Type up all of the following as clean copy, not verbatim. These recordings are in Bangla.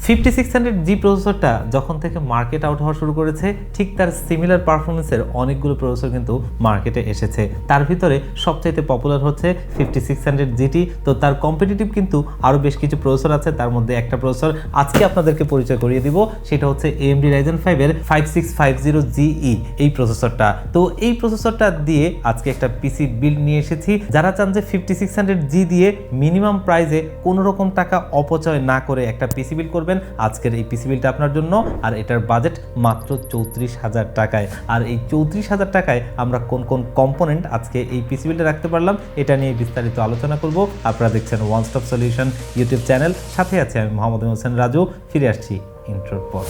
5600G প্রসেসরটা যখন থেকে মার্কেট আউট হওয়া শুরু করেছে ঠিক তার সিমিলার পারফরমেন্সের অনেকগুলো প্রসেসর কিন্তু মার্কেটে এসেছে। তার ভিতরে সবচাইতে পপুলার হচ্ছে 5600GT। তো তার কম্পিটিটিভ কিন্তু আরও বেশ কিছু প্রসেসর আছে, তার মধ্যে একটা প্রসেসর আজকে আপনাদেরকে পরিচয় করিয়ে দিব, সেটা হচ্ছে AMD Ryzen 5 এর 5650GE এই প্রসেসরটা। তো এই প্রসেসরটা দিয়ে আজকে একটা পিসি বিল্ড নিয়ে এসেছি। যারা চান যে 5600G দিয়ে মিনিমাম প্রাইসে কোনো রকম টাকা অপচয় না করে একটা পিসি বিল্ড করবেন, আজকের এই পিসি বিলটা আপনার জন্য। আর এটার বাজেট মাত্র 34,000 টাকায়। আর এই 34,000 টাকায় আমরা কোন কোন কম্পোনেন্ট আজকে এই পিসি বিলটা রাখতে পারলাম এটা নিয়ে বিস্তারিত আলোচনা করব। আপনারা দেখছেন one stop solution YouTube channel, সাথে আছে আমি মোহাম্মদ হোসেন রাজু। ফিরে আসছি ইন্ট্রোর পর।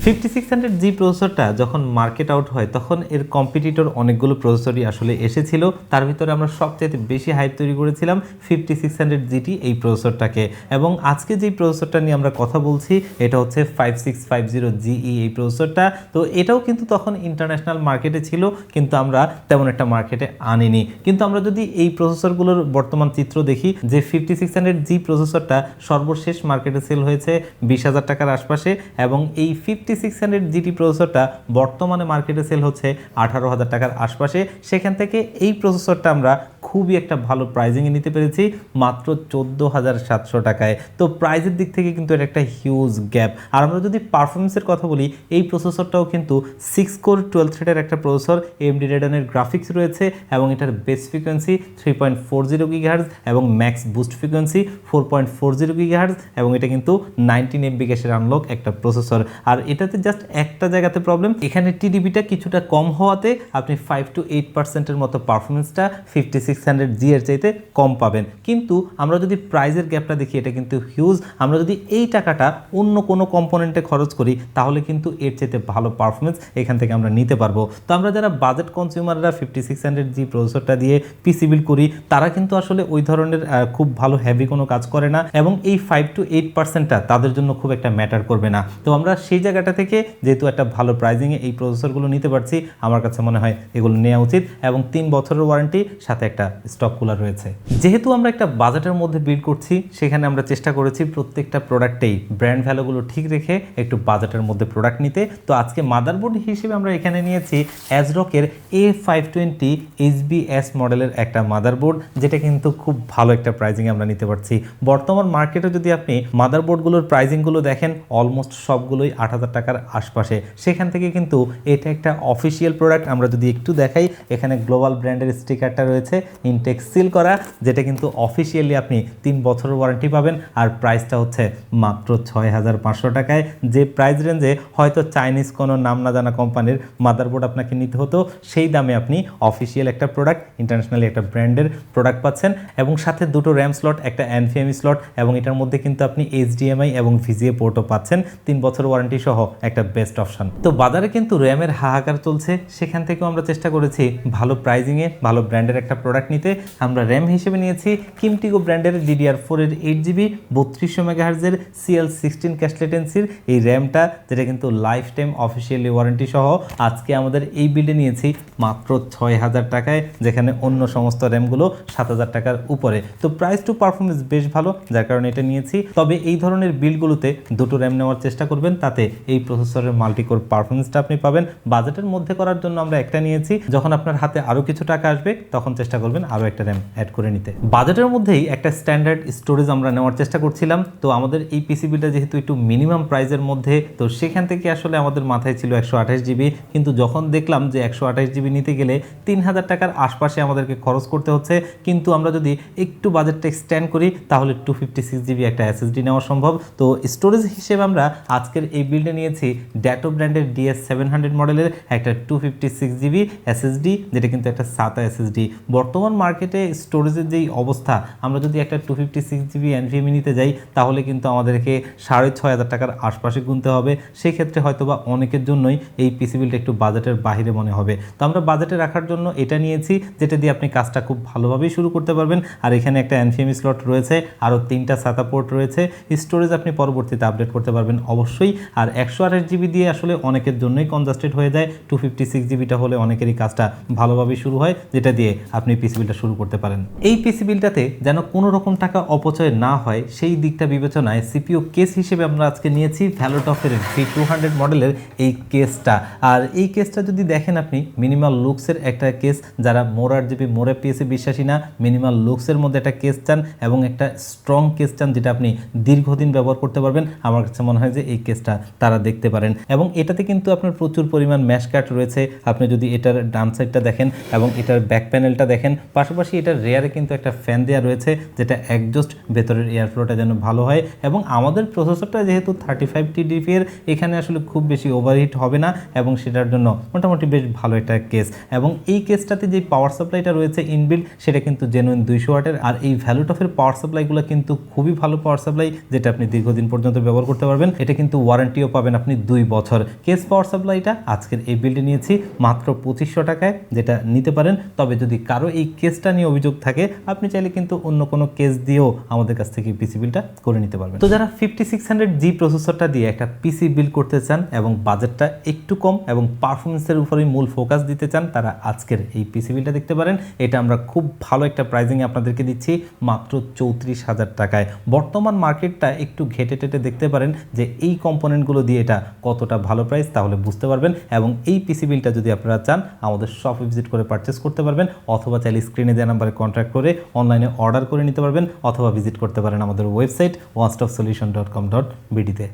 5600G প্রসেসরটা যখন মার্কেট আউট হয় তখন এর কম্পিটিটর অনেকগুলো প্রসেসরই আসলে এসেছিল। তার ভিতরে আমরা সবচেয়ে বেশি হাইপ তৈরি করেছিলাম 5600GT এই প্রসেসরটাকে। এবং আজকে যেই প্রসেসরটা নিয়ে আমরা কথা বলছি এটা হচ্ছে 5650GE এই প্রসেসরটা। তো এটাও কিন্তু তখন ইন্টারন্যাশনাল মার্কেটে ছিল, কিন্তু আমরা তেমন একটা মার্কেটে আনিনি। কিন্তু আমরা যদি এই প্রসেসরগুলোর বর্তমান চিত্র দেখি, যে 5600G প্রসেসরটা সর্বশেষ মার্কেটে সেল হয়েছে 20,000 টাকার আশপাশে, এবং এই 5600GT প্রসেসরটা বর্তমানে মার্কেটে সেল হচ্ছে 18,000 টাকার আশপাশে। সেখান থেকে এই প্রসেসরটা আমরা খুবই একটা ভালো প্রাইজিংয়ে নিতে পেরেছি মাত্র 14,700 টাকায়। তো প্রাইজের দিক থেকে কিন্তু এটা একটা হিউজ গ্যাপ। আর আমরা যদি পারফরমেন্সের কথা বলি, এই প্রসেসরটাও কিন্তু 6 কোর 12 থ্রেডের একটা প্রসেসর, AMD Radeon গ্রাফিক্স রয়েছে, এবং এটার বেস ফ্রিকোয়েন্সি 3.40 GHz এবং ম্যাক্স বুস্ট ফ্রিকোয়েন্সি 4.40 GHz, এবং এটা কিন্তু 19 MB ক্যাশের আনলক একটা প্রসেসর। আর এটাতে জাস্ট একটা জায়গাতে প্রবলেম, এখানে টিডিবিটা কিছুটা কম হওয়াতে আপনি 5 to 8% মতো পারফরমেন্সটা 5600G এর চাইতে কম পাবেন। কিন্তু আমরা যদি প্রাইজের গ্যাপটা দেখি, এটা কিন্তু হিউজ। আমরা যদি এই টাকাটা অন্য কোনো কম্পোনেন্টে খরচ করি তাহলে কিন্তু এর চাইতে ভালো পারফরমেন্স এখান থেকে আমরা নিতে পারবো। তো আমরা যারা বাজেট কনজিউমাররা 5600G প্রসেসরটা দিয়ে পিসি বিল্ড করি, তারা কিন্তু আসলে ওই ধরনের খুব ভালো হেভি কোনো কাজ করে না, এবং এই 5 to 8%টা তাদের জন্য খুব একটা ম্যাটার করবে না। তো আমরা সেই জায়গাটা থেকে যেহেতু একটা ভালো প্রাইজিংয়ে এই প্রসেসরগুলো নিতে পারছি, আমার কাছে মনে হয় এগুলো নেওয়া উচিত। এবং 3 বছরের ওয়ারেন্টি, সাথে একটা স্টক কুলার রয়েছে। যেহেতু আমরা একটা বাজেটের মধ্যে বিল্ড করছি, সেখানে আমরা চেষ্টা করেছি প্রত্যেকটা প্রোডাক্টেই ব্র্যান্ড ভ্যালুগুলো ঠিক রেখে একটু বাজেটের মধ্যে প্রোডাক্ট নিতে। তো আজকে মাদারবোর্ড হিসেবে আমরা এখানে নিয়েছি অ্যাজরকের A520 HBS মডেলের একটা মাদারবোর্ড, যেটা কিন্তু খুব ভালো একটা প্রাইজিংয়ে আমরা নিতে পারছি। বর্তমান মার্কেটে যদি আপনি মাদারবোর্ডগুলোর প্রাইজিংগুলো দেখেন, অলমোস্ট সবগুলোই 8,000 টাকার আশপাশে। সেখান থেকে কিন্তু এটা একটা অফিসিয়াল প্রোডাক্ট। আমরা যদি একটু দেখাই, এখানে গ্লোবাল ব্র্যান্ডের স্টিকারটা রয়েছে, ইনটেক সিল করা, যেটা কিন্তু অফিসিয়ালি আপনি 3 বছরের ওয়ারেন্টি পাবেন। আর প্রাইসটা হচ্ছে মাত্র 6,500 টাকায়, যে প্রাইস রেঞ্জে হয়তো চাইনিজ কোনো নাম না জানা কোম্পানির মাদারবোর্ড আপনাকে নিতে হতো, সেই দামে আপনি অফিসিয়াল একটা প্রোডাক্ট, ইন্টারন্যাশনালি একটা ব্র্যান্ডের প্রোডাক্ট পাচ্ছেন। এবং সাথে দুটো র্যাম স্লট, একটা NVMe স্লট, এবং এটার মধ্যে কিন্তু আপনি HDMI এবং VGA পোর্টও পাচ্ছেন। 3 বছর ওয়ারেন্টি সহ একটা বেস্ট অপশন। তো বাজারে কিন্তু র্যামের হাহাকার চলছে, সেখান থেকেও আমরা চেষ্টা করেছি ভালো প্রাইজিংয়ে ভালো ব্র্যান্ডের একটা প্রোডাক্ট নিতে। আমরা র্যাম হিসেবে নিয়েছি কিমটিগো ব্র্যান্ডের DDR4 এর 8GB 3200 MHz এর CL16 ক্যাশ লেটেন্সির এই র্যামটা, যেটা কিন্তু লাইফ টাইম অফিসিয়ালি ওয়ারেন্টি সহ আজকে আমাদের এই বিল্ডে নিয়েছি মাত্র 6,000 টাকায়, যেখানে অন্য সমস্ত র্যামগুলো 7,000 টাকার উপরে। তো প্রাইস টু পারফরমেন্স বেশ ভালো, যার কারণে এটা নিয়েছি। তবে এই ধরনের বিল্ডগুলোতে দুটো র্যাম নেওয়ার চেষ্টা করবেন, তাতে এই প্রসেসরের মাল্টিকোর পারফরমেন্সটা আপনি পাবেন। বাজেটের মধ্যে করার জন্য আমরা একটা নিয়েছি, যখন আপনার হাতে আরও কিছু টাকা আসবে তখন চেষ্টা করবেন আরও একটা র্যাম অ্যাড করে নিতে। বাজেটের মধ্যেই একটা স্ট্যান্ডার্ড স্টোরেজ আমরা নেওয়ার চেষ্টা করছিলাম। তো আমাদের এই পিসিবিটা যেহেতু একটু মিনিমাম প্রাইসের মধ্যে, তো সেখান থেকে আসলে আমাদের মাথায় ছিল 128GB, কিন্তু যখন দেখলাম যে 128GB নিতে গেলে 3,000 টাকার আশপাশে আমাদেরকে খরচ করতে হচ্ছে, কিন্তু আমরা যদি একটু বাজেটটা এক্সটেন্ড করি তাহলে 256GB একটা SSD নেওয়া সম্ভব। তো স্টোরেজ হিসেবে আমরা আজকের এই বিল্ডে নিয়েছি ড্যাটো ব্র্যান্ডের DS700 মডেলের একটা 256GB SSD, যেটা কিন্তু একটা SATA SSD। বর্তমান বর্তমান মার্কেটে স্টোরেজের যেই অবস্থা, আমরা যদি একটা 256GB NVMe নিতে যাই তাহলে কিন্তু আমাদেরকে 6,500 টাকার আশপাশে গুনতে হবে। সেক্ষেত্রে হয়তোবা অনেকের জন্যই এই পিসি বিলটা একটু বাজেটের বাইরে মনে হবে। তো আমরা বাজেটে রাখার জন্য এটা নিয়েছি, যেটা দিয়ে আপনি কাজটা খুব ভালোভাবেই শুরু করতে পারবেন। আর এখানে একটা NVMe স্লট রয়েছে, আরও 3টা SATA পোর্ট রয়েছে। স্টোরেজ আপনি পরবর্তীতে আপডেট করতে পারবেন অবশ্যই। আর 128GB দিয়ে আসলে অনেকের জন্যই কনজাস্টেড হয়ে যায়, 256GBটা হলে অনেকেরই কাজটা ভালোভাবে শুরু হয়, যেটা দিয়ে আপনি পিসি বিলটা শুরু করতে পারেন। এই পিসি বিলটাতে যেন কোনো রকম টাকা অপচয় না হয় সেই দিকটা বিবেচনায় সিপিইউ কেস হিসেবে আমরা আজকে নিয়েছি ভ্যালোটফের V200 মডেলের এই কেসটা। আর এই কেসটা যদি দেখেন আপনি, মিনিমাল লুকসের একটা কেস, যারা মোর 8GB মোর এফপিএসে বিশ্বাসী না, মিনিমাল লুকসের মধ্যে একটা কেস চান এবং একটা স্ট্রং কেস চান যেটা আপনি দীর্ঘদিন ব্যবহার করতে পারবেন, আমার কাছে মনে হয় যে এই কেসটা তারা দেখতে পারেন। এবং এটাতে কিন্তু আপনার প্রচুর পরিমাণ ম্যাশ কাট রয়েছে। আপনি যদি এটার ডান সাইডটা দেখেন এবং এটার ব্যাক প্যানেলটা দেখেন, পাশাপাশি এটার রেয়ারে কিন্তু একটা ফ্যান দেওয়া রয়েছে, যেটা একজস্ট ভেতরের এয়ার ফ্লোটা যেন ভালো হয়। এবং আমাদের প্রসেসরটা যেহেতু 35 TDP এর, এখানে আসলে খুব বেশি ওভারহিট হবে না এবং সেটার জন্য মোটামুটি বেশ ভালো একটা কেস। এবং এই কেসটাতে যে পাওয়ার সাপ্লাইটা রয়েছে ইনবিল্ট, সেটা কিন্তু জেনুইন 200 ওয়াটের। আর এই ভ্যালোটফের পাওয়ার সাপ্লাইগুলো কিন্তু খুবই ভালো পাওয়ার সাপ্লাই, যেটা আপনি দীর্ঘদিন পর্যন্ত ব্যবহার করতে পারবেন। এটা কিন্তু ওয়ারেন্টিও পাবেন আপনি 2 বছর। কেস পাওয়ার সাপ্লাইটা আজকের এই বিলটি নিয়েছি মাত্র 2500 টাকায়, যেটা নিতে পারেন। তবে যদি কারো এই কেসটা নিয়ে অভিযোগ থাকে, আপনি চাইলে কিন্তু অন্য কোনো কেস দিয়েও আমাদের কাছ থেকে পিসি বিলটা করে নিতে পারবেন। তো যারা 5600G প্রসেসরটা দিয়ে একটা পিসি বিল করতে চান এবং বাজেটটা একটু কম এবং পারফরমেন্সের উপরেই মূল ফোকাস দিতে চান, তারা আজকের এই পিসি বিলটা দেখতে পারেন। এটা আমরা খুব ভালো একটা প্রাইজিংয়ে আপনাদেরকে দিচ্ছি মাত্র 34,000 টাকায়। বর্তমান মার্কেটটা একটু ঘেটে টেটে দেখতে পারেন যে এই কম্পোনেন্টগুলো দিয়ে এটা কতটা ভালো প্রাইস, তাহলে বুঝতে পারবেন। এবং এই পিসি বিলটা যদি আপনারা চান, আমাদের শপে ভিজিট করে পারচেস করতে পারবেন, অথবা চাইলে স্ক্রিনে দেওয়া নাম্বারে কন্ট্যাক্ট করে অনলাইনে অর্ডার করে নিতে পারবেন, অথবা ভিজিট করতে পারেন আমাদের ওয়েবসাইট onestopsolution.com.bd তে।